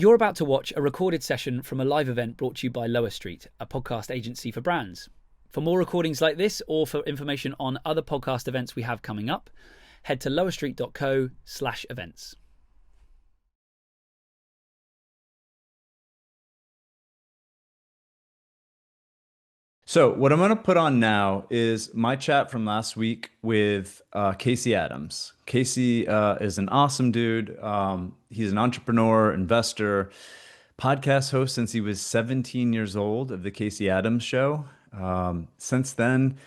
You're about to watch a recorded session from a live event brought to you by Lower Street, a podcast agency for brands. For more recordings like this or for information on other podcast events we have coming up, head to lowerstreet.co/events. So what I'm going to put on now is my chat from last week with Casey Adams. Casey is an awesome dude. He's an entrepreneur, investor, podcast host since he was 17 years old of the Casey Adams Show. Since then,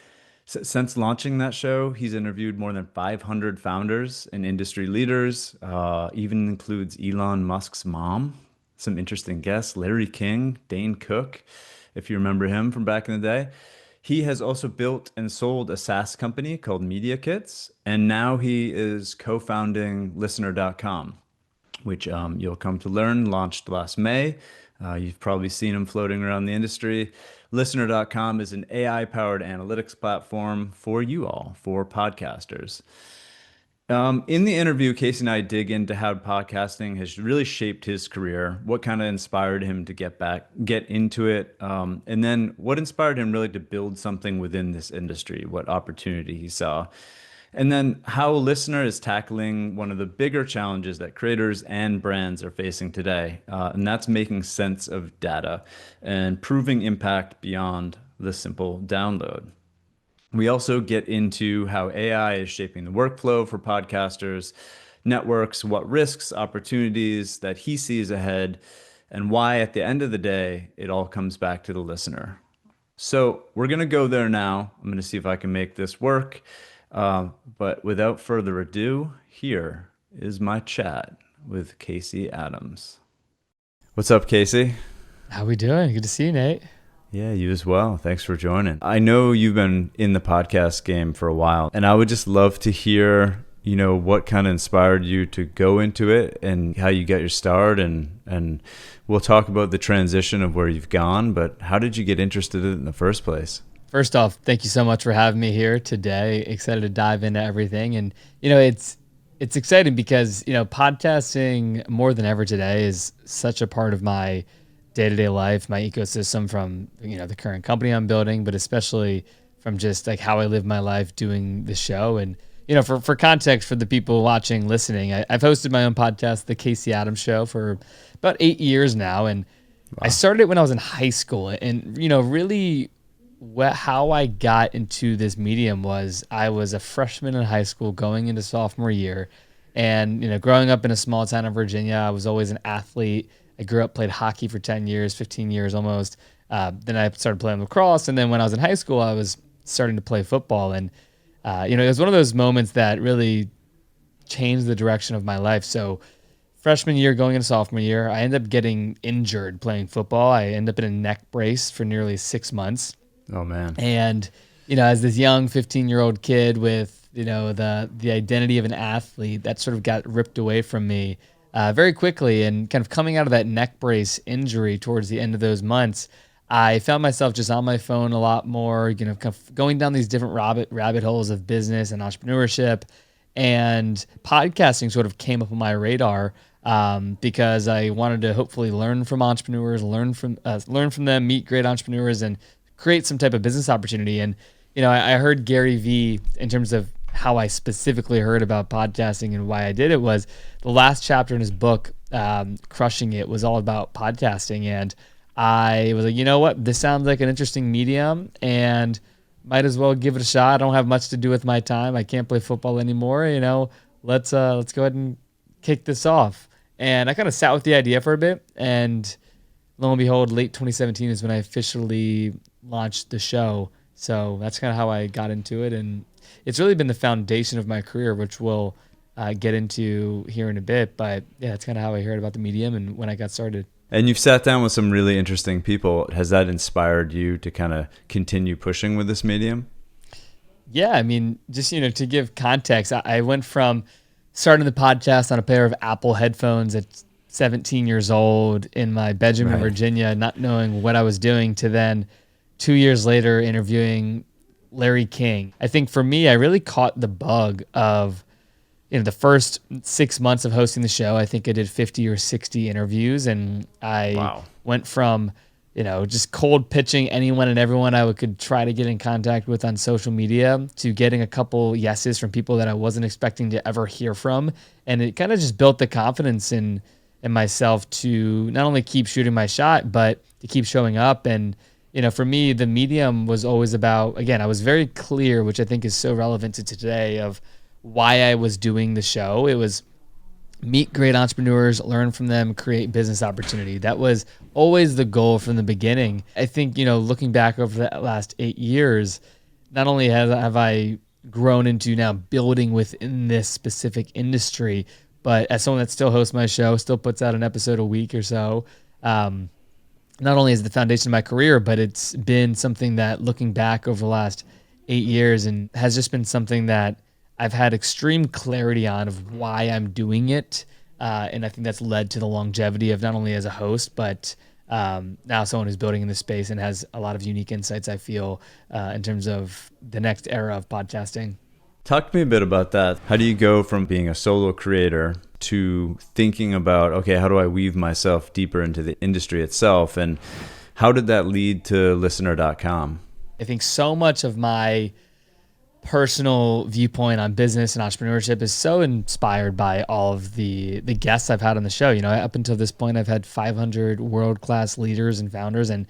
since launching that show, he's interviewed more than 500 founders and industry leaders. Even includes Elon Musk's mom, some interesting guests, Larry King, Dane Cook, if you remember him from back in the day. He has also built and sold a SaaS company called Media Kits, and now he is co-founding Listener.com, which you'll come to learn launched last May. You've probably seen him floating around the industry. Listener.com is an AI-powered analytics platform for you all, for podcasters. In the interview, Casey and I dig into how podcasting has really shaped his career, what kind of inspired him to get into it, and then what inspired him really to build something within this industry, what opportunity he saw, and then how Listener is tackling one of the bigger challenges that creators and brands are facing today, and that's making sense of data and proving impact beyond the simple download. We also get into how AI is shaping the workflow for podcasters, networks, what risks, opportunities that he sees ahead, and why at the end of the day, it all comes back to the listener. So we're going to go there now. I'm going to see if I can make this work. But without further ado, here is my chat with Casey Adams. What's up, Casey? How we doing? Good to see you, Nate. Yeah, you as well. Thanks for joining. I know you've been in the podcast game for a while, and I would just love to hear, what kind of inspired you to go into it and how you got your start, and we'll talk about the transition of where you've gone, but how did you get interested in it in the first place? First off, thank you so much for having me here today. Excited to dive into everything. And, it's exciting because, podcasting more than ever today is such a part of my day-to-day life, my ecosystem from, the current company I'm building, but especially from just like how I live my life doing the show. And, for context for the people watching, listening, I've hosted my own podcast, The Casey Adams Show, for about 8 years now. And wow. I started it when I was in high school. And, really how I got into this medium was I was a freshman in high school going into sophomore year. And, growing up in a small town in Virginia, I was always an athlete. I grew up, played hockey for 10 years, 15 years almost. Then I started playing lacrosse. And then when I was in high school, I was starting to play football. And, it was one of those moments that really changed the direction of my life. So freshman year going into sophomore year, I ended up getting injured playing football. I ended up in a neck brace for nearly 6 months. Oh, man. And, as this young 15-year-old kid with, the identity of an athlete, that sort of got ripped away from me very quickly. And kind of coming out of that neck brace injury towards the end of those months, I found myself just on my phone a lot more, kind of going down these different rabbit holes of business and entrepreneurship, and podcasting sort of came up on my radar because I wanted to hopefully learn from entrepreneurs, learn from them, meet great entrepreneurs, and create some type of business opportunity. And I heard Gary Vee, in terms of how I specifically heard about podcasting and why I did it, was the last chapter in his book, Crushing It, was all about podcasting. And I was like, you know what, this sounds like an interesting medium and might as well give it a shot. I don't have much to do with my time. I can't play football anymore. Let's go ahead and kick this off. And I kind of sat with the idea for a bit, and lo and behold, late 2017 is when I officially launched the show. So that's kind of how I got into it. And it's really been the foundation of my career, which we'll get into here in a bit. But yeah, that's kind of how I heard about the medium and when I got started. And you've sat down with some really interesting people. Has that inspired you to kind of continue pushing with this medium? Yeah, I mean, just, to give context, I went from starting the podcast on a pair of Apple headphones at 17 years old in my bedroom in Virginia, not knowing what I was doing, to then 2 years later interviewing Larry King. I think for me, I really caught the bug of the first 6 months of hosting the show, I think I did 50 or 60 interviews, and I went from, just cold pitching anyone and everyone I could try to get in contact with on social media to getting a couple yeses from people that I wasn't expecting to ever hear from. And it kind of just built the confidence in myself to not only keep shooting my shot, but to keep showing up. And, for me, the medium was always about, again, I was very clear, which I think is so relevant to today, of why I was doing the show. It was meet great entrepreneurs, learn from them, create business opportunity. That was always the goal from the beginning. I think, looking back over the last 8 years, not only have I grown into now building within this specific industry, but as someone that still hosts my show, still puts out an episode a week or so, not only is the foundation of my career, but it's been something that, looking back over the last 8 years, and has just been something that I've had extreme clarity on of why I'm doing it. And I think that's led to the longevity of not only as a host, but now someone who's building in this space and has a lot of unique insights, I feel, in terms of the next era of podcasting. Talk to me a bit about that. How do you go from being a solo creator to thinking about, okay, how do I weave myself deeper into the industry itself? And how did that lead to listener.com? I think so much of my personal viewpoint on business and entrepreneurship is so inspired by all of the guests I've had on the show. Up until this point, I've had 500 world-class leaders and founders, and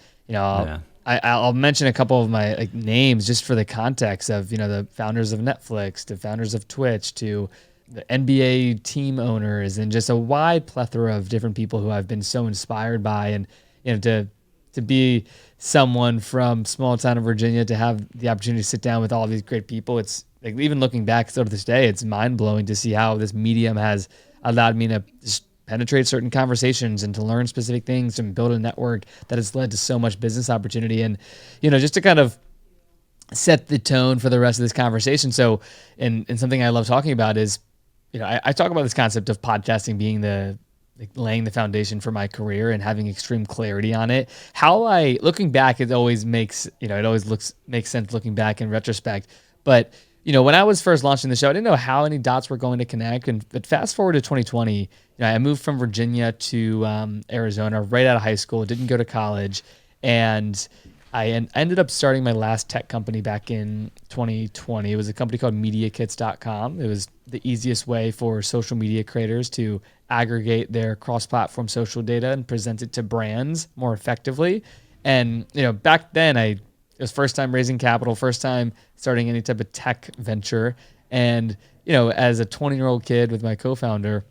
I'll mention a couple of my names just for the context of the founders of Netflix, to founders of Twitch, to the NBA team owners, and just a wide plethora of different people who I've been so inspired by. And to be someone from small town of Virginia, to have the opportunity to sit down with all of these great people, it's like, even looking back still to this day, it's mind blowing to see how this medium has allowed me to just penetrate certain conversations and to learn specific things and build a network that has led to so much business opportunity. And, just to kind of set the tone for the rest of this conversation. So, and something I love talking about is, I talk about this concept of podcasting being laying the foundation for my career and having extreme clarity on it. Looking back, it always makes sense looking back in retrospect. But, when I was first launching the show, I didn't know how any dots were going to connect. But fast forward to 2020, I moved from Virginia to Arizona right out of high school, didn't go to college. And I ended up starting my last tech company back in 2020. It was a company called MediaKits.com. It was the easiest way for social media creators to aggregate their cross-platform social data and present it to brands more effectively. And, back then it was first time raising capital, first time starting any type of tech venture. And, as a 20-year-old kid with my co-founder,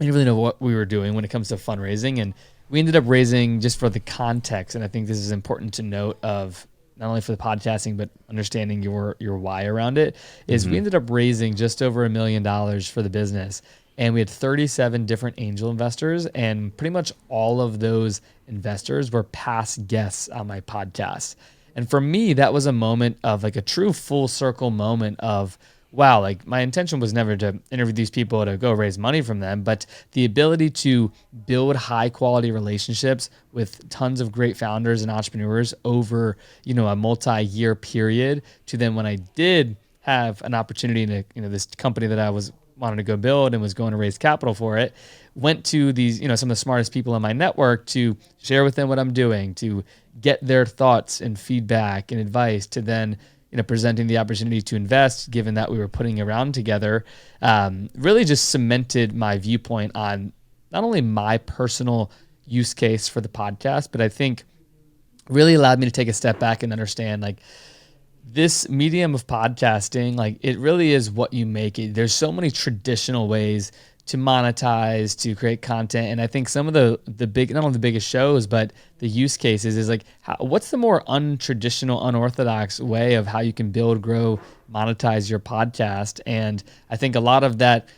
I didn't really know what we were doing when it comes to fundraising. And we ended up raising, just for the context, and I think this is important to note, of not only for the podcasting, but understanding your why around it, is we ended up raising just over $1 million for the business. And we had 37 different angel investors, and pretty much all of those investors were past guests on my podcast. And for me, that was a moment of a true full circle moment of, wow, my intention was never to interview these people to go raise money from them, but the ability to build high quality relationships with tons of great founders and entrepreneurs over, a multi-year period, to then, when I did have an opportunity to, this company that I was wanted to go build and was going to raise capital for it, went to these, some of the smartest people in my network to share with them what I'm doing, to get their thoughts and feedback and advice, to then, presenting the opportunity to invest, given that we were putting a round together, really just cemented my viewpoint on not only my personal use case for the podcast, but I think really allowed me to take a step back and understand, this medium of podcasting, it really is what you make it. There's so many traditional ways to monetize, to create content. And I think some of the big, not only the biggest shows, but the use cases is what's the more untraditional, unorthodox way of how you can build, grow, monetize your podcast. And I think a lot of that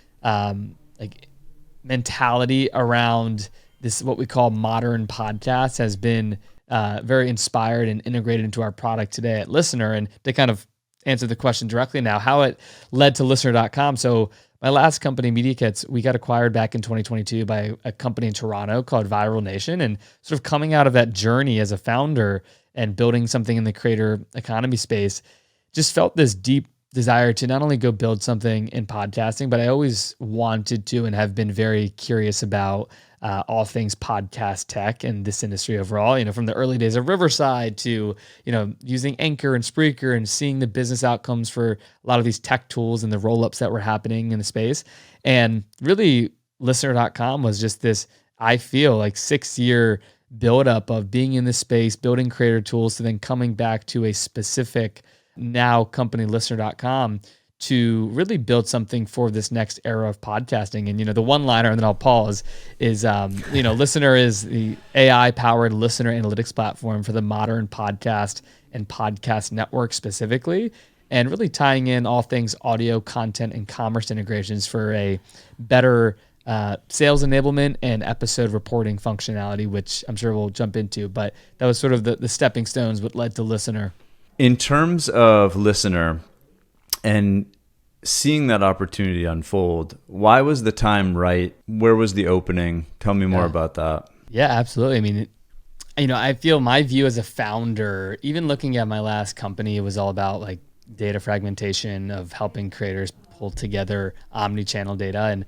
mentality around this, what we call modern podcasts, has been very inspired and integrated into our product today at Listener. And to kind of answer the question directly now, how it led to Listener.com. So my last company, MediaKits, we got acquired back in 2022 by a company in Toronto called Viral Nation. And sort of coming out of that journey as a founder and building something in the creator economy space, just felt this deep desire to not only go build something in podcasting, but I always wanted to and have been very curious about all things podcast tech and this industry overall, from the early days of Riverside to, using Anchor and Spreaker and seeing the business outcomes for a lot of these tech tools and the roll-ups that were happening in the space. And really, Listener.com was just this, I feel like 6-year buildup of being in this space, building creator tools, to then coming back to a specific now company, Listener.com, to really build something for this next era of podcasting. And, the one-liner, and then I'll pause, is, Listener is the AI-powered listener analytics platform for the modern podcast and podcast network specifically, and really tying in all things audio, content, and commerce integrations for a better sales enablement and episode reporting functionality, which I'm sure we'll jump into. But that was sort of the stepping stones what led to Listener. In terms of Listener and seeing that opportunity unfold, why was the time right? Where was the opening? Tell me more about that. Yeah, absolutely. I mean, I feel my view as a founder, even looking at my last company, it was all about like data fragmentation, of helping creators pull together omni-channel data. And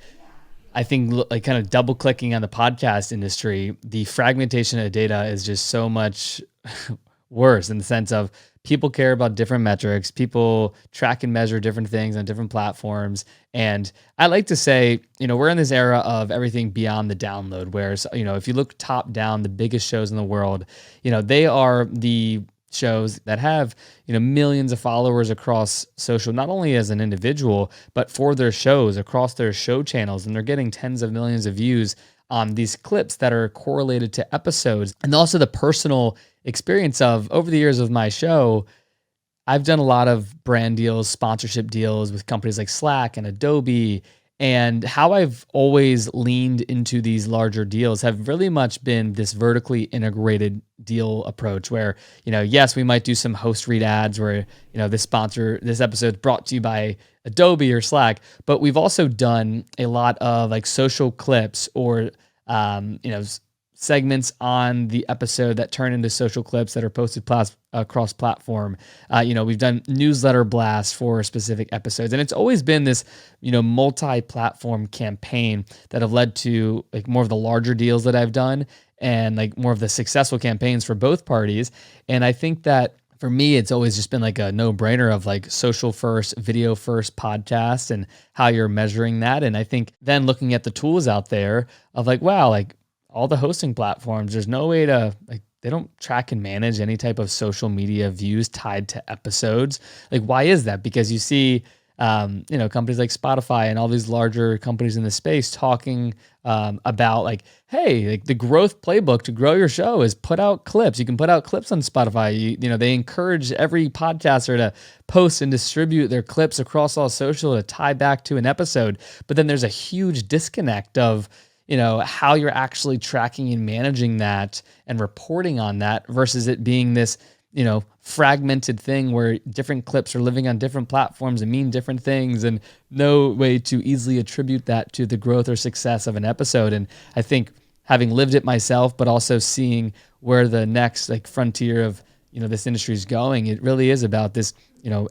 I think like kind of double clicking on the podcast industry, the fragmentation of data is just so much worse, in the sense of people care about different metrics, people track and measure different things on different platforms. And I like to say, we're in this era of everything beyond the download, where, if you look top down, the biggest shows in the world, they are the shows that have, millions of followers across social, not only as an individual, but for their shows across their show channels. And they're getting tens of millions of views on these clips that are correlated to episodes. And also the personal experience of, over the years of my show, I've done a lot of brand deals, sponsorship deals with companies like Slack and Adobe. And how I've always leaned into these larger deals have really much been this vertically integrated deal approach where, yes, we might do some host read ads where, this episode is brought to you by Adobe or Slack, but we've also done a lot of like social clips or, segments on the episode that turn into social clips that are posted across platform. We've done newsletter blasts for specific episodes, and it's always been this, multi-platform campaign that have led to like more of the larger deals that I've done and like more of the successful campaigns for both parties. And I think that for me, it's always just been like a no-brainer of like social first, video first podcast and how you're measuring that. And I think then looking at the tools out there of like, wow, like all the hosting platforms, there's no way to like, they don't track and manage any type of social media views tied to episodes. Like, why is that? Because you see, companies like Spotify and all these larger companies in the space talking about like, hey, like the growth playbook to grow your show is put out clips. You can put out clips on Spotify. They encourage every podcaster to post and distribute their clips across all social to tie back to an episode. But then there's a huge disconnect of, how you're actually tracking and managing that and reporting on that versus it being this, fragmented thing where different clips are living on different platforms and mean different things and no way to easily attribute that to the growth or success of an episode. And I think having lived it myself, but also seeing where the next like frontier of, this industry is going, it really is about this,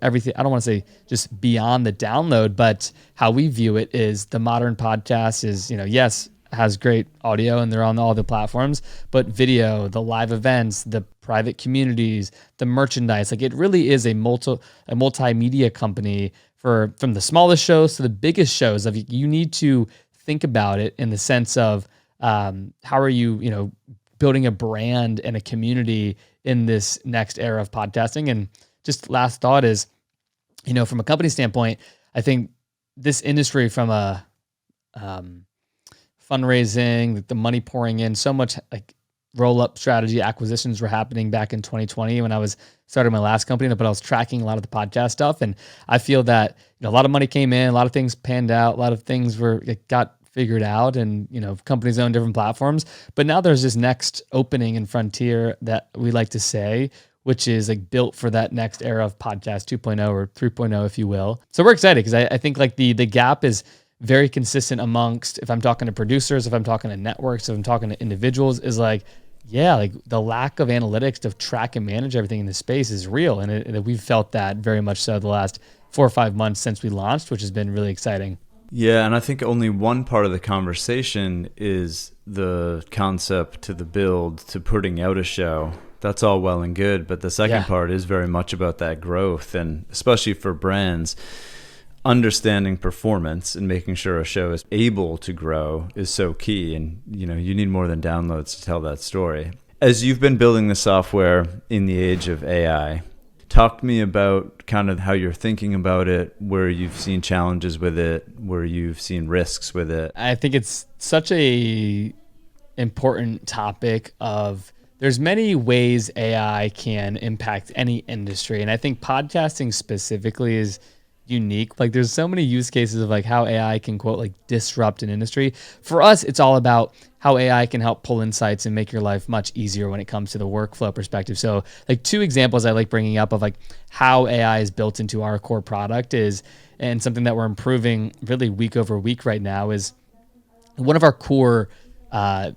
everything. I don't want to say just beyond the download, but how we view it is the modern podcast is, yes, has great audio and they're on all the platforms, but video, the live events, the private communities, the merchandise, like it really is a multimedia company from the smallest shows to the biggest shows. Of you need to think about it in the sense of how are you, building a brand and a community in this next era of podcasting. And just last thought is, from a company standpoint, I think this industry from a fundraising, the money pouring in, so much like roll-up strategy acquisitions were happening back in 2020 when I was starting my last company, but I was tracking a lot of the podcast stuff. And I feel that a lot of money came in, a lot of things panned out, a lot of things got figured out, and companies own different platforms. But now there's this next opening and frontier that we like to say, which is like built for that next era of podcast 2.0 or 3.0, if you will. So we're excited because I think like the gap is very consistent amongst, if I'm talking to producers, if I'm talking to networks, if I'm talking to individuals, is like, yeah, like the lack of analytics to track and manage everything in the space is real. And we've felt that very much so the last 4 or 5 months since we launched, which has been really exciting. Yeah, and I think only one part of the conversation is the concept to the build to putting out a show. That's all well and good, but the second part is very much about that growth, and especially for brands, understanding performance and making sure a show is able to grow is so key. And you need more than downloads to tell that story. As you've been building the software in the age of AI, talk to me about kind of how you're thinking about it, where you've seen challenges with it, where you've seen risks with it. I think it's such a important topic of there's many ways AI can impact any industry. And I think podcasting specifically is unique. Like there's so many use cases of like how AI can quote like disrupt an industry. For us, it's all about how AI can help pull insights and make your life much easier when it comes to the workflow perspective. So like 2 examples I like bringing up of like how AI is built into our core product is, and something that we're improving really week over week right now is one of our core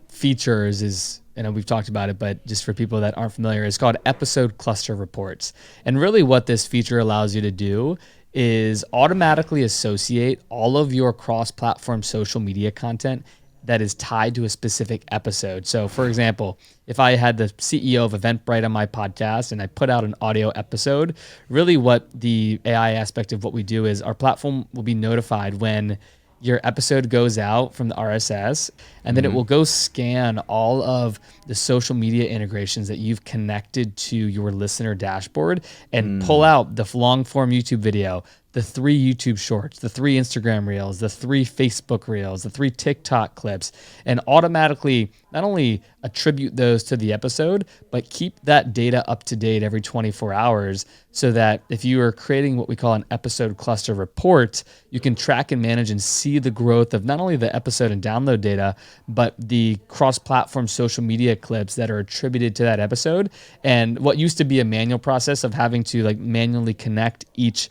features is, and we've talked about it, but just for people that aren't familiar, it's called episode cluster reports. And really what this feature allows you to do is automatically associate all of your cross-platform social media content that is tied to a specific episode. So for example, if I had the CEO of Eventbrite on my podcast and I put out an audio episode, really what the AI aspect of what we do is our platform will be notified when your episode goes out from the RSS, and then it will go scan all of the social media integrations that you've connected to your listener dashboard and pull out the long form YouTube video, the 3 YouTube shorts, the 3 Instagram reels, the 3 Facebook reels, the 3 TikTok clips, and automatically not only attribute those to the episode, but keep that data up to date every 24 hours so that if you are creating what we call an episode cluster report, you can track and manage and see the growth of not only the episode and download data, but the cross-platform social media clips that are attributed to that episode. And what used to be a manual process of having to like manually connect each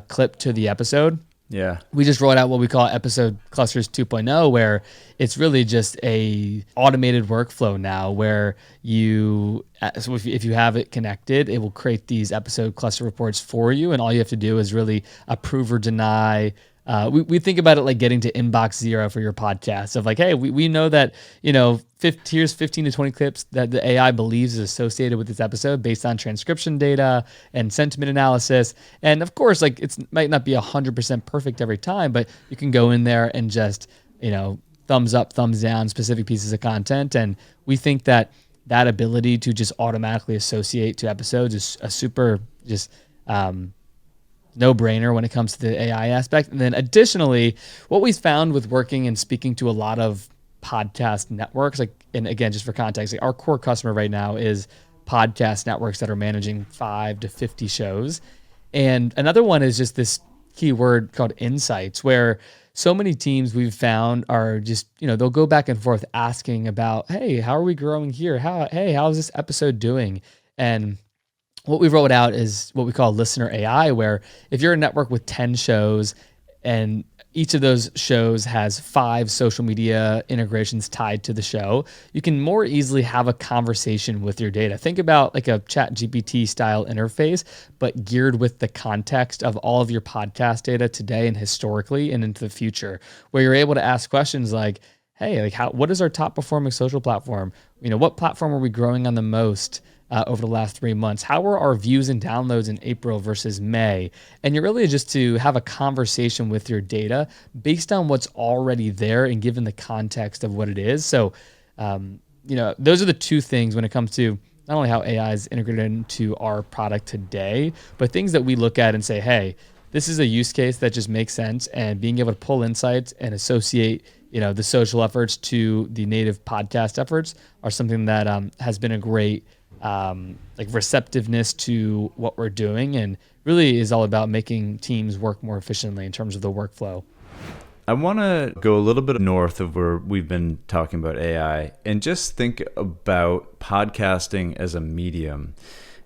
clip to the episode. Yeah. We just rolled out what we call episode clusters 2.0, where it's really just a automated workflow now where so if you have it connected, it will create these episode cluster reports for you. And all you have to do is really approve or deny. We think about it like getting to inbox 0 for your podcast of like, hey, we know that, here's 15 to 20 clips that the AI believes is associated with this episode based on transcription data and sentiment analysis. And of course, like it might not be 100% perfect every time, but you can go in there and just, thumbs up, thumbs down specific pieces of content. And we think that ability to just automatically associate to episodes is a super just, no-brainer when it comes to the AI aspect. And then additionally, what we found with working and speaking to a lot of podcast networks, and again, just for context, our core customer right now is podcast networks that are managing 5 to 50 shows. And another one is just this keyword called insights, where so many teams we've found are just, they'll go back and forth asking about, hey, how are we growing here? How is this episode doing? And what we rolled out is what we call listener AI, where if you're a network with 10 shows and each of those shows has 5 social media integrations tied to the show, you can more easily have a conversation with your data. Think about like a ChatGPT style interface, but geared with the context of all of your podcast data today and historically and into the future, where you're able to ask questions like, hey, like what is our top performing social platform? What platform are we growing on the most? Over the last 3 months? How are our views and downloads in April versus May? And you're really just to have a conversation with your data based on what's already there and given the context of what it is. So, those are the 2 things when it comes to not only how AI is integrated into our product today, but things that we look at and say, hey, this is a use case that just makes sense, and being able to pull insights and associate the social efforts to the native podcast efforts are something that has been a great receptiveness to what we're doing, and really is all about making teams work more efficiently in terms of the workflow. I want to go a little bit north of where we've been talking about AI and just think about podcasting as a medium.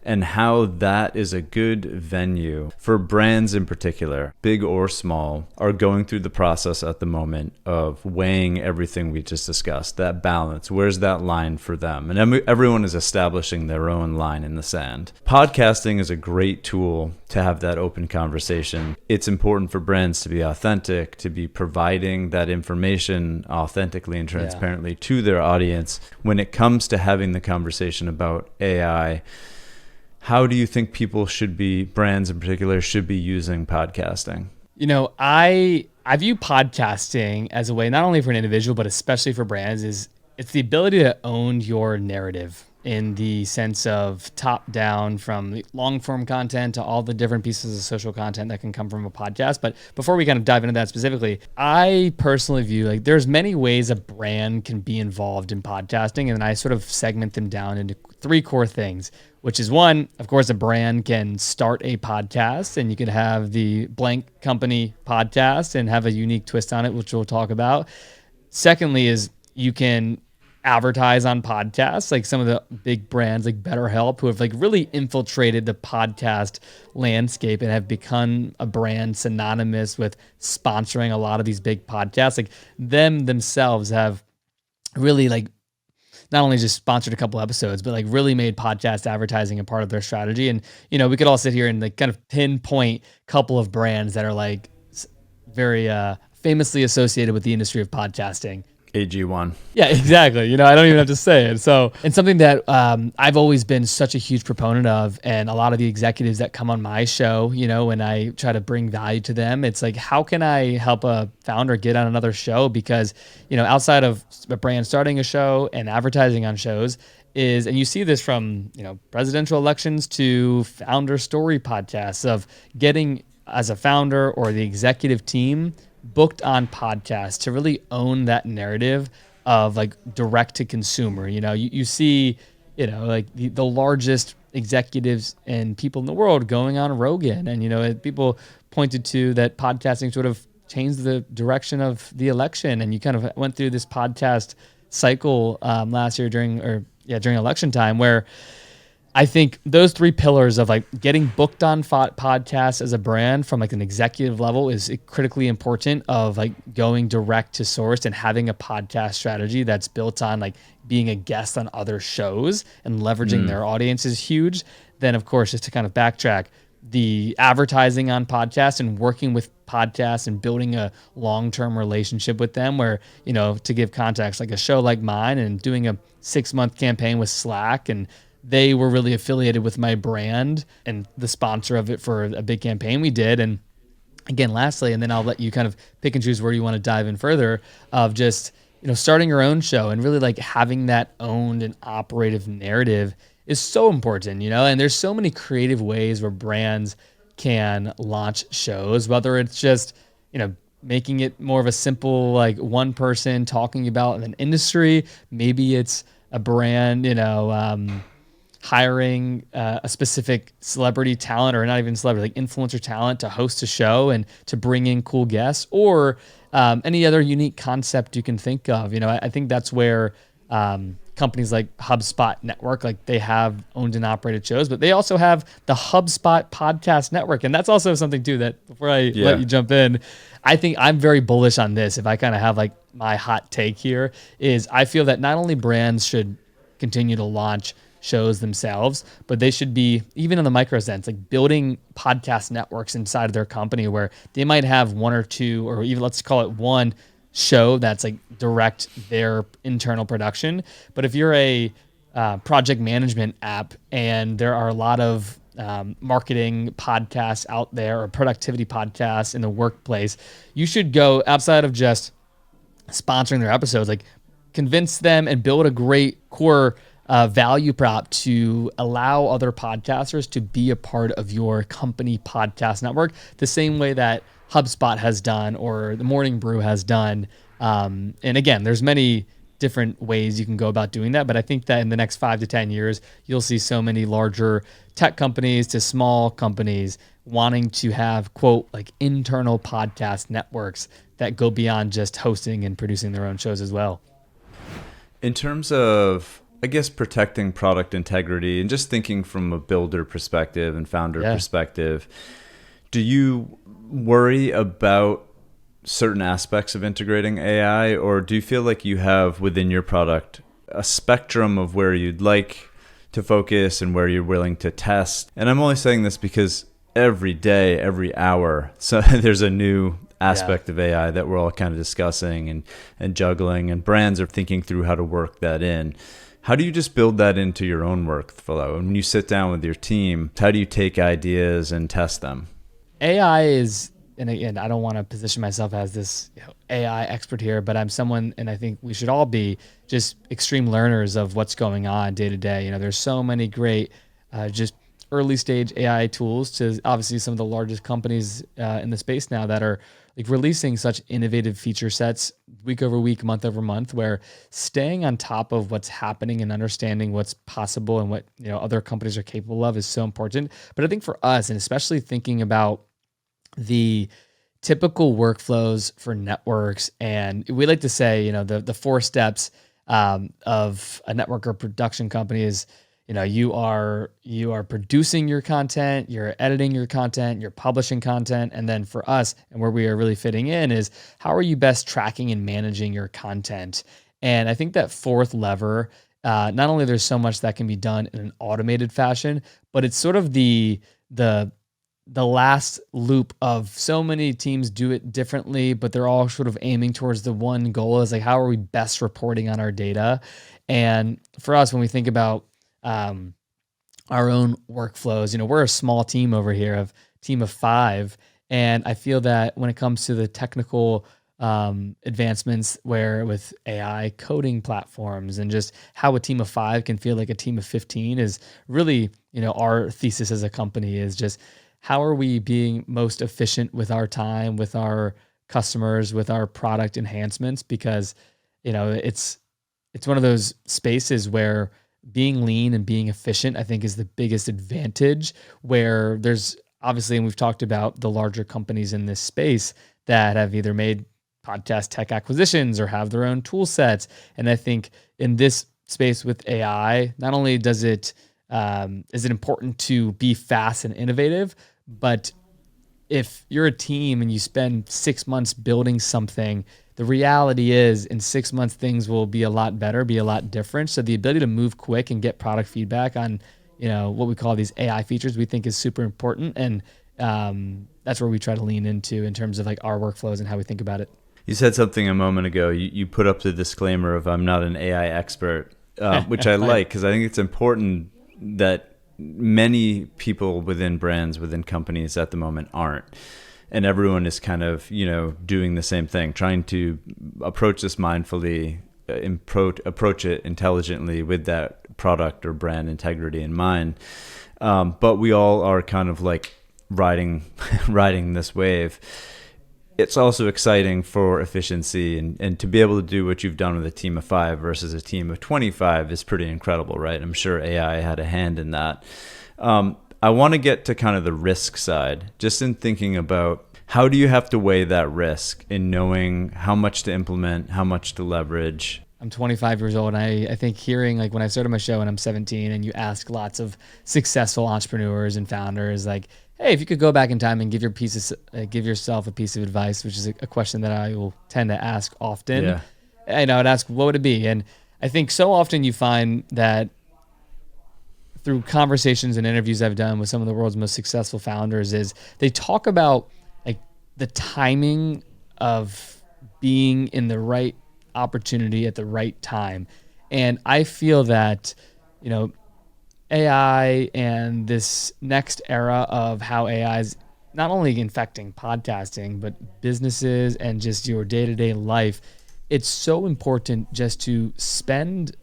and how that is a good venue for brands in particular, big or small, are going through the process at the moment of weighing everything we just discussed, that balance. Where's that line for them? And everyone is establishing their own line in the sand. Podcasting is a great tool to have that open conversation. It's important for brands to be authentic, to be providing that information authentically and transparently to their audience. When it comes to having the conversation about AI, how do you think people should be, brands in particular, should be using podcasting? You know, I view podcasting as a way, not only for an individual, but especially for brands, is it's the ability to own your narrative in the sense of top down, from the long form content to all the different pieces of social content that can come from a podcast. But before we kind of dive into that specifically, I personally view like there's many ways a brand can be involved in podcasting. And I sort of segment them down into 3 core things, which is one, of course, a brand can start a podcast, and you could have the blank company podcast and have a unique twist on it, which we'll talk about. Secondly is you can advertise on podcasts, like some of the big brands like BetterHelp, who have like really infiltrated the podcast landscape and have become a brand synonymous with sponsoring a lot of these big podcasts. Like them themselves have really like not only just sponsored a couple episodes, but like really made podcast advertising a part of their strategy. And, you know, we could all sit here and like kind of pinpoint a couple of brands that are like very famously associated with the industry of podcasting. AG1. Yeah, exactly. You know, I don't even have to say it. So, and something that I've always been such a huge proponent of, and a lot of the executives that come on my show, you know, when I try to bring value to them, it's like, how can I help a founder get on another show? Because, you know, outside of a brand starting a show and advertising on shows is, and you see this from, you know, presidential elections to founder story podcasts, of getting as a founder or the executive team booked on podcasts to really own that narrative of like direct to consumer. You know, you see, you know, like the largest executives and people in the world going on Rogan, and, you know, people pointed to that podcasting sort of changed the direction of the election. And you kind of went through this podcast cycle last year during election time, where I think those 3 pillars of like getting booked on podcasts as a brand from like an executive level is critically important, of like going direct to source and having a podcast strategy that's built on like being a guest on other shows and leveraging their audience is huge. Then of course, just to kind of backtrack, the advertising on podcasts and working with podcasts and building a long-term relationship with them, where, you know, to give context, like a show like mine and doing a 6-month campaign with Slack, and they were really affiliated with my brand and the sponsor of it for a big campaign we did. And again, lastly, and then I'll let you kind of pick and choose where you want to dive in further, of just, you know, starting your own show and really like having that owned and operative narrative is so important, you know. And there's so many creative ways where brands can launch shows, whether it's just, you know, making it more of a simple, like one person talking about an industry. Maybe it's a brand, you know, hiring a specific celebrity talent, or not even celebrity, like influencer talent, to host a show and to bring in cool guests, or any other unique concept you can think of. You know, I think that's where companies like HubSpot Network, like they have owned and operated shows, but they also have the HubSpot Podcast Network. And that's also something too that, before I let you jump in, I think I'm very bullish on this. If I kind of have like my hot take here, is I feel that not only brands should continue to launch shows themselves, but they should be, even in the micro sense, like building podcast networks inside of their company, where they might have 1 or 2, or even let's call it 1 show that's like direct their internal production. But if you're a project management app and there are a lot of marketing podcasts out there, or productivity podcasts in the workplace, you should go outside of just sponsoring their episodes, like convince them and build a great core value prop to allow other podcasters to be a part of your company podcast network, the same way that HubSpot has done, or the Morning Brew has done. And again, there's many different ways you can go about doing that, but I think that in the next 5 to 10 years, you'll see so many larger tech companies to small companies wanting to have, quote, like internal podcast networks that go beyond just hosting and producing their own shows as well. In terms of, I guess, protecting product integrity and just thinking from a builder perspective and founder perspective, do you worry about certain aspects of integrating AI, or do you feel like you have within your product a spectrum of where you'd like to focus and where you're willing to test? And I'm only saying this because every day, every hour, so there's a new aspect of AI that we're all kind of discussing and juggling, and brands are thinking through how to work that in. How do you just build that into your own workflow? And when you sit down with your team, how do you take ideas and test them? AI is, and again, I don't want to position myself as this AI expert here, but I'm someone, and I think we should all be just extreme learners of what's going on day to day. There's so many great just early stage AI tools to obviously some of the largest companies in the space now that are like releasing such innovative feature sets week over week, month over month, where staying on top of what's happening and understanding what's possible and what other companies are capable of is so important. But I think for us, and especially thinking about the typical workflows for networks, and we like to say, the 4 steps of a network or production company is, you are producing your content, you're editing your content, you're publishing content. And then for us, and where we are really fitting in, is how are you best tracking and managing your content? And I think that 4th lever, not only there's so much that can be done in an automated fashion, but it's sort of the last loop of so many teams do it differently, but they're all sort of aiming towards the one goal is like, how are we best reporting on our data? And for us, when we think about our own workflows, we're a small team over here, of team of 5. And I feel that when it comes to the technical advancements, where with AI coding platforms and just how a team of 5 can feel like a team of 15 is really, our thesis as a company is just how are we being most efficient with our time, with our customers, with our product enhancements? Because, it's one of those spaces where being lean and being efficient, I think, is the biggest advantage, where there's obviously, and we've talked about the larger companies in this space that have either made podcast tech acquisitions or have their own tool sets. And I think in this space with AI, not only is it important to be fast and innovative, but if you're a team and you spend 6 months building something, the reality is in 6 months, things will be a lot better, be a lot different. So the ability to move quick and get product feedback on, what we call these AI features, we think is super important. And that's where we try to lean into in terms of like our workflows and how we think about it. You said something a moment ago. You put up the disclaimer of I'm not an AI expert, which I like, because I think it's important that many people within brands, within companies at the moment aren't. And everyone is kind of, doing the same thing, trying to approach this mindfully, approach it intelligently with that product or brand integrity in mind. But we all are kind of like riding this wave. It's also exciting for efficiency and to be able to do what you've done with a team of 5 versus a team of 25 is pretty incredible, right? I'm sure AI had a hand in that. I want to get to kind of the risk side, just in thinking about how do you have to weigh that risk in knowing how much to implement, how much to leverage. I'm 25 years old, and I think hearing, like, when I started my show when I'm 17 and you ask lots of successful entrepreneurs and founders, like, hey, if you could go back in time and give yourself a piece of advice, which is a question that I will tend to ask often. Yeah. And I would ask, what would it be? And I think so often you find that through conversations and interviews I've done with some of the world's most successful founders is they talk about like the timing of being in the right opportunity at the right time. And I feel that, AI and this next era of how AI is not only infecting podcasting, but businesses and just your day-to-day life, it's so important just to spend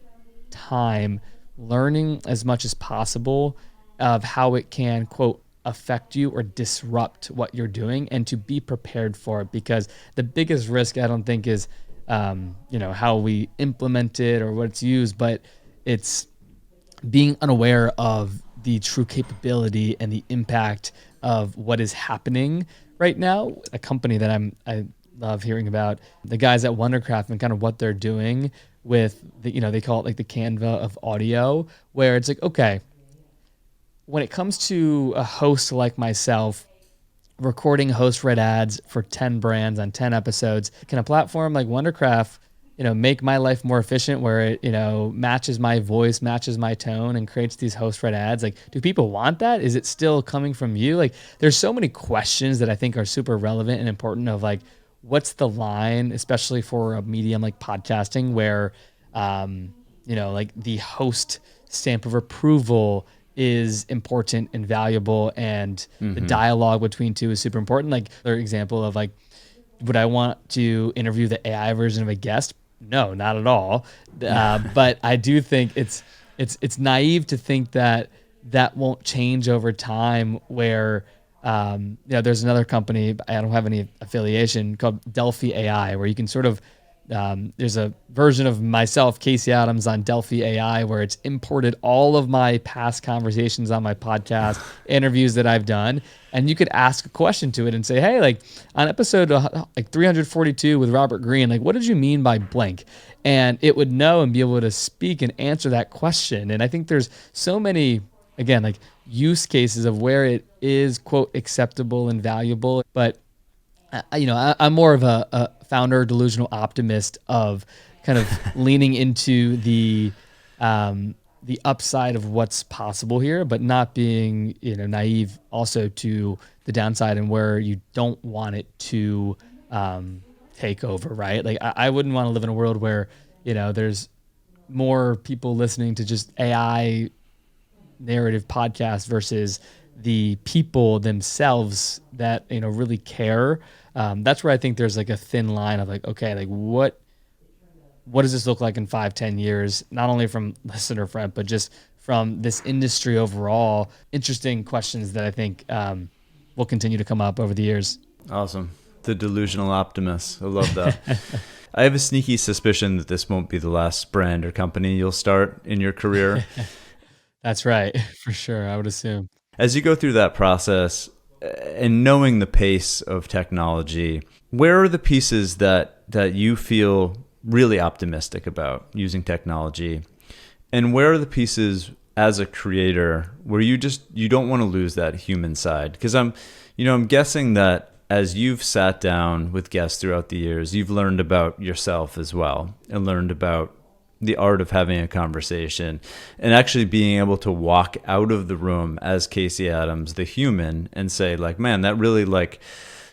time learning as much as possible of how it can, quote, affect you or disrupt what you're doing, and to be prepared for it. Because the biggest risk, I don't think, is, how we implement it or what it's used, but it's being unaware of the true capability and the impact of what is happening right now. A company that I love hearing about the guys at Wondercraft and kind of what they're doing with the, they call it like the Canva of audio, where it's like, okay, when it comes to a host like myself, recording host read ads for 10 brands on 10 episodes, can a platform like Wondercraft, make my life more efficient where it, matches my voice, matches my tone, and creates these host read ads? Like, do people want that? Is it still coming from you? Like, there's so many questions that I think are super relevant and important of like, what's the line, especially for a medium like podcasting where, like the host stamp of approval is important and valuable, and the dialogue between two is super important. Like, for example of like, would I want to interview the AI version of a guest? No, not at all. But I do think it's naive to think that won't change over time. Where there's another company, I don't have any affiliation, called Delphi AI, where you can sort of there's a version of myself, Casey Adams, on Delphi AI, where it's imported all of my past conversations on my podcast, interviews that I've done, and you could ask a question to it and say, hey, like on episode like 342 with Robert Greene, like what did you mean by blank? And it would know and be able to speak and answer that question. And I think there's so many, again, like use cases of where it is, quote, acceptable and valuable. But I'm more of a founder delusional optimist of kind of leaning into the upside of what's possible here, but not being naive also to the downside and where you don't want it to take over, right? Like I wouldn't want to live in a world where there's more people listening to just AI narrative podcasts versus the people themselves that really care. That's where I think there's like a thin line of like, okay, like what does this look like in 5-10 years? Not only from listener friend, but just from this industry overall. Interesting questions that I think will continue to come up over the years. Awesome. The delusional optimist. I love that. I have a sneaky suspicion that this won't be the last brand or company you'll start in your career. That's right. For sure. I would assume. As you go through that process and knowing the pace of technology, where are the pieces that you feel really optimistic about using technology? And where are the pieces as a creator where you don't want to lose that human side? Because I'm guessing that as you've sat down with guests throughout the years, you've learned about yourself as well and learned about the art of having a conversation and actually being able to walk out of the room as Casey Adams, the human, and say like, man, that really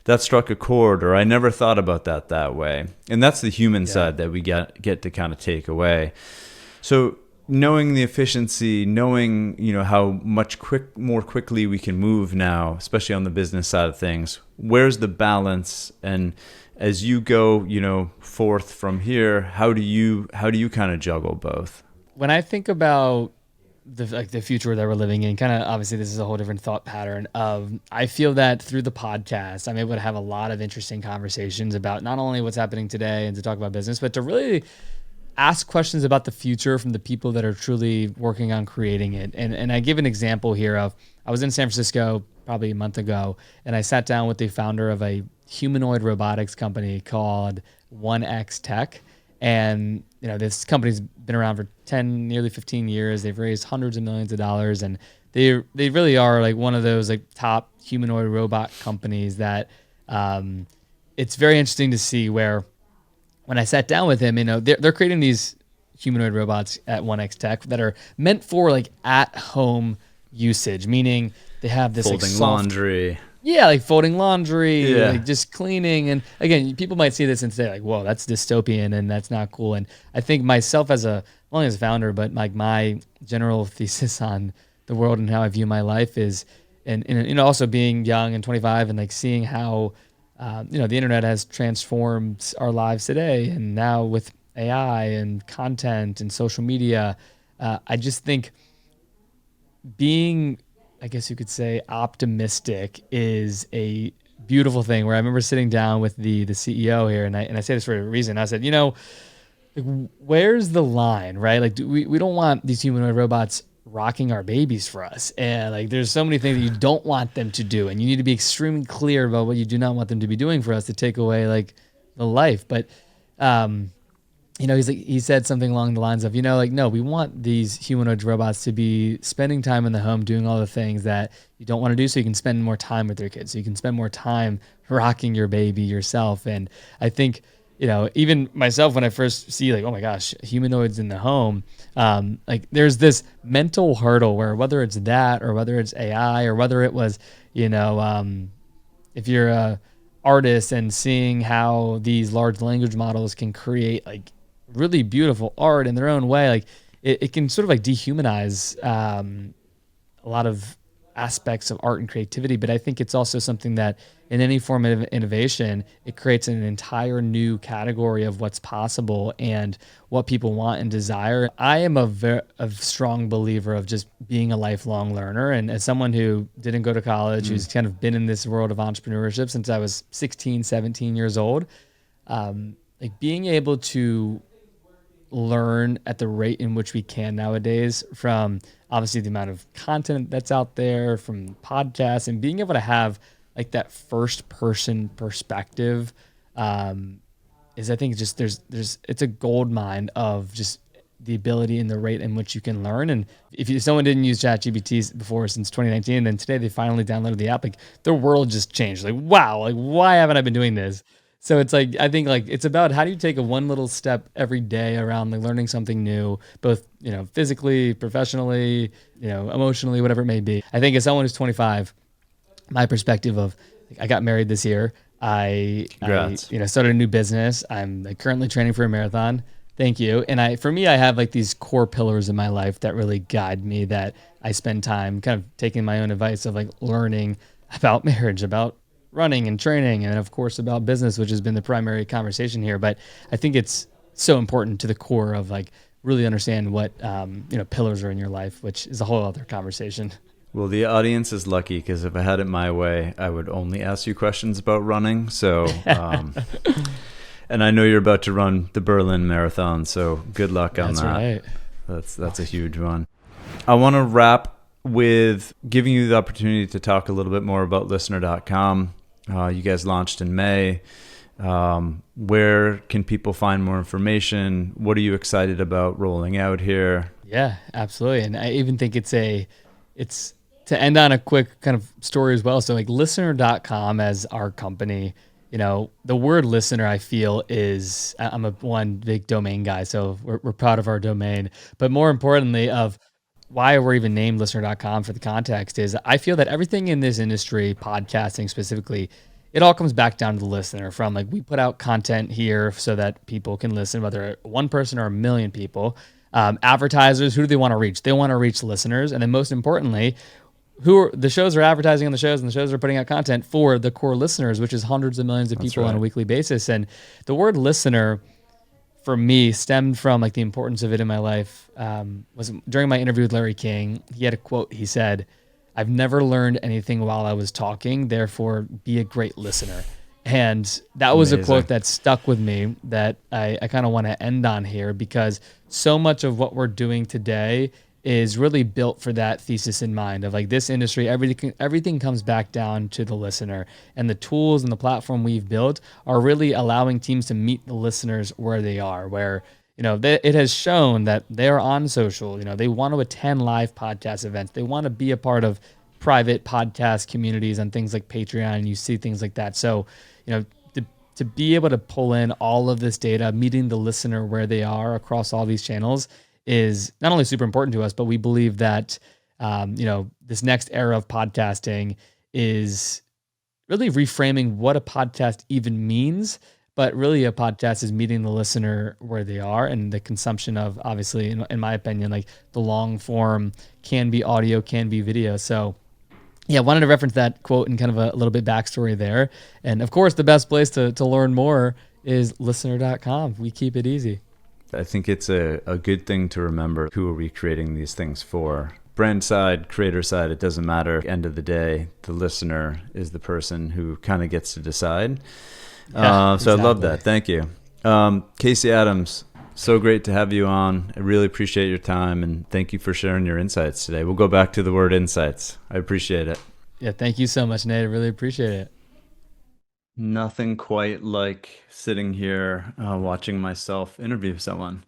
that struck a chord, or I never thought about that way. And that's the human side that we get to kind of take away. So knowing the efficiency, knowing, how much more quickly we can move now, especially on the business side of things, where's the balance? And as you go, forth from here, how do you kind of juggle both? When I think about the future that we're living in, kind of obviously this is a whole different thought pattern of, I feel that through the podcast, I'm able to have a lot of interesting conversations about not only what's happening today and to talk about business, but to really ask questions about the future from the people that are truly working on creating it. And I give an example here of, I was in San Francisco probably a month ago, and I sat down with the founder of a humanoid robotics company called 1X Tech. And, this company's been around for 10, nearly 15 years. They've raised hundreds of millions of dollars, and they really are like one of those like top humanoid robot companies that it's very interesting to see where when I sat down with him, they're creating these humanoid robots at 1X Tech that are meant for like at home usage, meaning they have this folding laundry. Yeah, like folding laundry, like just cleaning. And again, people might see this and say like, whoa, that's dystopian and that's not cool. And I think myself not only as a founder, but like my general thesis on the world and how I view my life is, and also being young and 25 and like seeing how, the internet has transformed our lives today. And now with AI and content and social media, I just think being, I guess you could say, optimistic is a beautiful thing. Where I remember sitting down with the CEO here, and I say this for a reason. I said, like, where's the line, right? Like, we don't want these humanoid robots rocking our babies for us, and like, there's so many things that you don't want them to do, and you need to be extremely clear about what you do not want them to be doing for us to take away like the life. But he said something along the lines of, no, we want these humanoid robots to be spending time in the home doing all the things that you don't want to do, so you can spend more time with your kids, so you can spend more time rocking your baby yourself. And I think, even myself, when I first see like, oh my gosh, humanoids in the home, like there's this mental hurdle where whether it's that or whether it's AI or whether it was, if you're a artist and seeing how these large language models can create like really beautiful art in their own way, like it can sort of like dehumanize a lot of aspects of art and creativity. But I think it's also something that in any form of innovation, it creates an entire new category of what's possible and what people want and desire. I am a strong believer of just being a lifelong learner. And as someone who didn't go to college, who's kind of been in this world of entrepreneurship since I was 16, 17 years old, like being able to learn at the rate in which we can nowadays, from obviously the amount of content that's out there, from podcasts, and being able to have like that first person perspective, is, I think, just there's it's a gold mine of just the ability and the rate in which you can learn. And if someone didn't use ChatGPT before since 2019, and then today they finally downloaded the app, like their world just changed. Like, wow, like why haven't I been doing this? So it's like, I think like it's about how do you take a one little step every day around like learning something new, both, physically, professionally, emotionally, whatever it may be. I think as someone who's 25, my perspective of, I got married this year. I started a new business. I'm like currently training for a marathon. Thank you. And for me, I have like these core pillars in my life that really guide me, that I spend time kind of taking my own advice of like learning about marriage, about running and training, and of course about business, which has been the primary conversation here. But I think it's so important to the core of like really understand what pillars are in your life, which is a whole other conversation. Well, the audience is lucky, because if I had it my way, I would only ask you questions about running. So, and I know you're about to run the Berlin Marathon, so good luck on that. Right. That's a huge one. I want to wrap with giving you the opportunity to talk a little bit more about listener.com. You guys launched in May. Where can people find more information? What are you excited about rolling out here? Yeah, absolutely. And I even think it's to end on a quick kind of story as well. So like listener.com as our company, the word listener, I feel is, I'm one big domain guy, so we're proud of our domain. But more importantly, of why we're even named listener.com for the context is I feel that everything in this industry, podcasting specifically, it all comes back down to the listener. From like, we put out content here so that people can listen, whether one person or a million people. Advertisers, who do they want to reach? They want to reach listeners. And then most importantly, the shows are advertising on the shows, and the shows are putting out content for the core listeners, which is hundreds of millions of people on a weekly basis. And the word listener, for me, stemmed from like the importance of it in my life. Was during my interview with Larry King, he had a quote. He said, "I've never learned anything while I was talking, therefore be a great listener." And that was Amazing. A quote that stuck with me, that I kind of want to end on here, because so much of what we're doing today is really built for that thesis in mind of like this industry, everything comes back down to the listener, and the tools and the platform we've built are really allowing teams to meet the listeners where they are, where, it has shown that they're on social, they want to attend live podcast events. They want to be a part of private podcast communities on things like Patreon, and you see things like that. So, to be able to pull in all of this data, meeting the listener where they are across all these channels, is not only super important to us, but we believe that, this next era of podcasting is really reframing what a podcast even means, but really a podcast is meeting the listener where they are, and the consumption of, obviously, in my opinion, like the long form can be audio, can be video. So yeah, wanted to reference that quote and kind of a little bit backstory there. And of course, the best place to learn more is listener.com. We keep it easy. I think it's a good thing to remember. Who are we creating these things for? Brand side, creator side, it doesn't matter. End of the day, the listener is the person who kind of gets to decide. So exactly. I love that. Thank you. Casey Adams, so great to have you on. I really appreciate your time, and thank you for sharing your insights today. We'll go back to the word insights. I appreciate it. Yeah, thank you so much, Nate. I really appreciate it. Nothing quite like sitting here watching myself interview someone.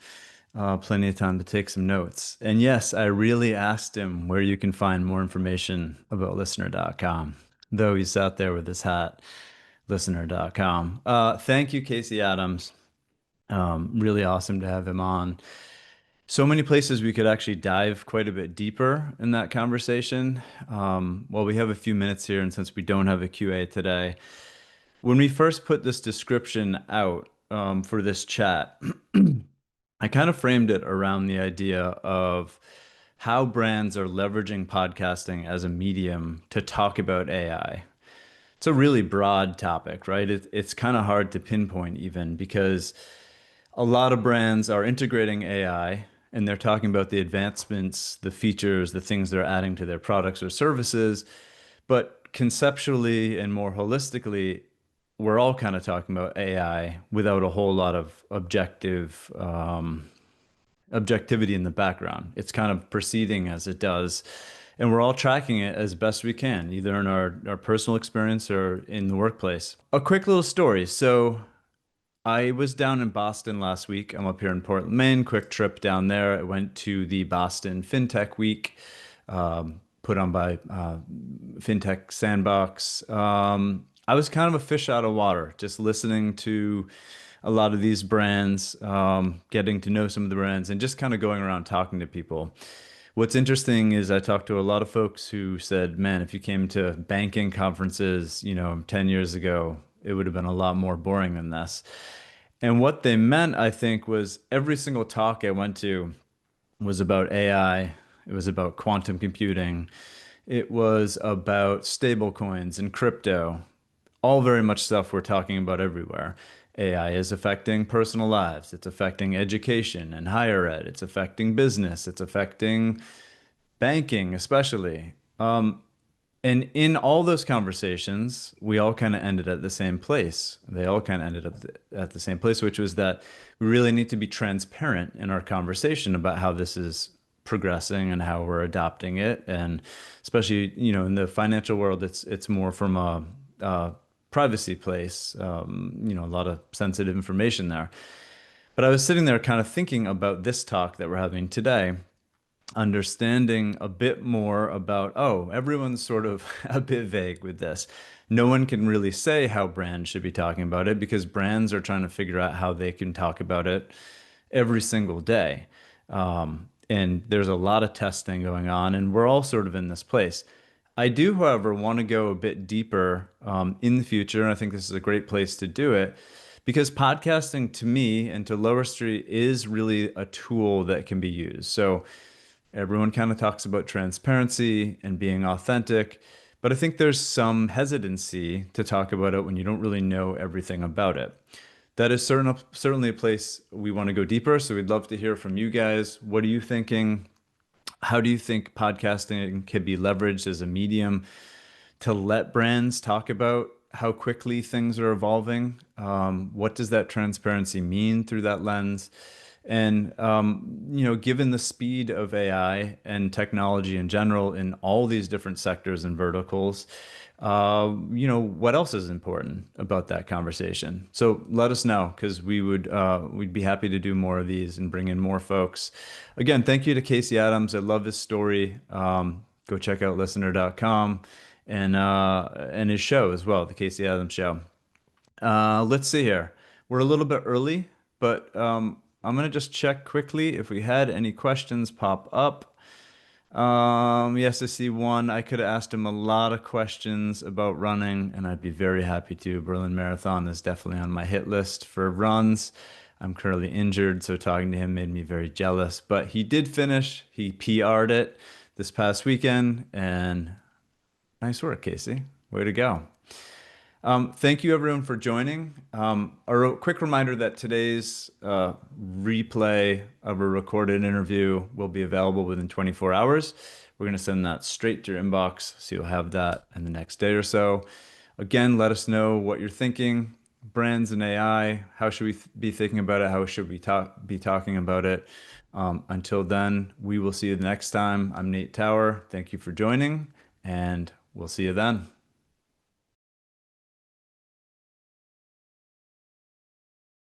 Plenty of time to take some notes. And yes, I really asked him where you can find more information about listener.com, though he's out there with his hat, listener.com. Thank you, Casey Adams. Really awesome to have him on. So many places we could actually dive quite a bit deeper in that conversation. Well, we have a few minutes here, and since we don't have a QA today, when we first put this description out for this chat, I kind of framed it around the idea of how brands are leveraging podcasting as a medium to talk about AI. It's a really broad topic, right? It's kind of hard to pinpoint even because a lot of brands are integrating AI and they're talking about the advancements, the features, the things they're adding to their products or services. But conceptually and more holistically, we're all kind of talking about AI without a whole lot of objectivity in the background. It's kind of proceeding as it does. And we're all tracking it as best we can, either in our personal experience or in the workplace. A quick little story. So I was down in Boston last week. I'm up here in Portland, Maine. Quick trip down there. I went to the Boston FinTech Week, put on by FinTech Sandbox. I was kind of a fish out of water, just listening to a lot of these brands, getting to know some of the brands, and just kind of going around talking to people. What's interesting is I talked to a lot of folks who said, man, if you came to banking conferences, 10 years ago, it would have been a lot more boring than this. And what they meant, I think, was every single talk I went to was about AI. It was about quantum computing. It was about stable coins and crypto, all very much stuff we're talking about everywhere. AI is affecting personal lives. It's affecting education and higher ed. It's affecting business. It's affecting banking, especially. And in all those conversations, we all kind of ended at the same place. They all kind of ended up at the same place, which was that we really need to be transparent in our conversation about how this is progressing and how we're adopting it. And especially, in the financial world, it's more from a privacy place, a lot of sensitive information there. But I was sitting there kind of thinking about this talk that we're having today, understanding a bit more about, everyone's sort of a bit vague with this. No one can really say how brands should be talking about it because brands are trying to figure out how they can talk about it every single day. And there's a lot of testing going on, and we're all sort of in this place. I do, however, want to go a bit deeper in the future, and I think this is a great place to do it because podcasting to me and to Lower Street is really a tool that can be used. So everyone kind of talks about transparency and being authentic, but I think there's some hesitancy to talk about it when you don't really know everything about it. That is certainly a place we want to go deeper. So we'd love to hear from you guys. What are you thinking? How do you think podcasting can be leveraged as a medium to let brands talk about how quickly things are evolving? What does that transparency mean through that lens? And given the speed of AI and technology in general in all these different sectors and verticals, what else is important about that conversation? So let us know because we'd be happy to do more of these and bring in more folks. Again, thank you to Casey Adams. I love his story. Go check out listener.com and his show as well, the Casey Adams Show. Let's see here. We're a little bit early, but I'm going to just check quickly if we had any questions pop up. Yes, I see one. I could have asked him a lot of questions about running, and I'd be very happy to. Berlin Marathon is definitely on my hit list for runs. I'm currently injured, so talking to him made me very jealous. But he did finish. He PR'd it this past weekend, and nice work, Casey. Way to go. Thank you, everyone, for joining. A quick reminder that today's replay of a recorded interview will be available within 24 hours. We're going to send that straight to your inbox, so you'll have that in the next day or so. Again, let us know what you're thinking. Brands and AI, how should we be thinking about it? How should we be talking about it? Until then, we will see you the next time. I'm Nate Tower. Thank you for joining, and we'll see you then.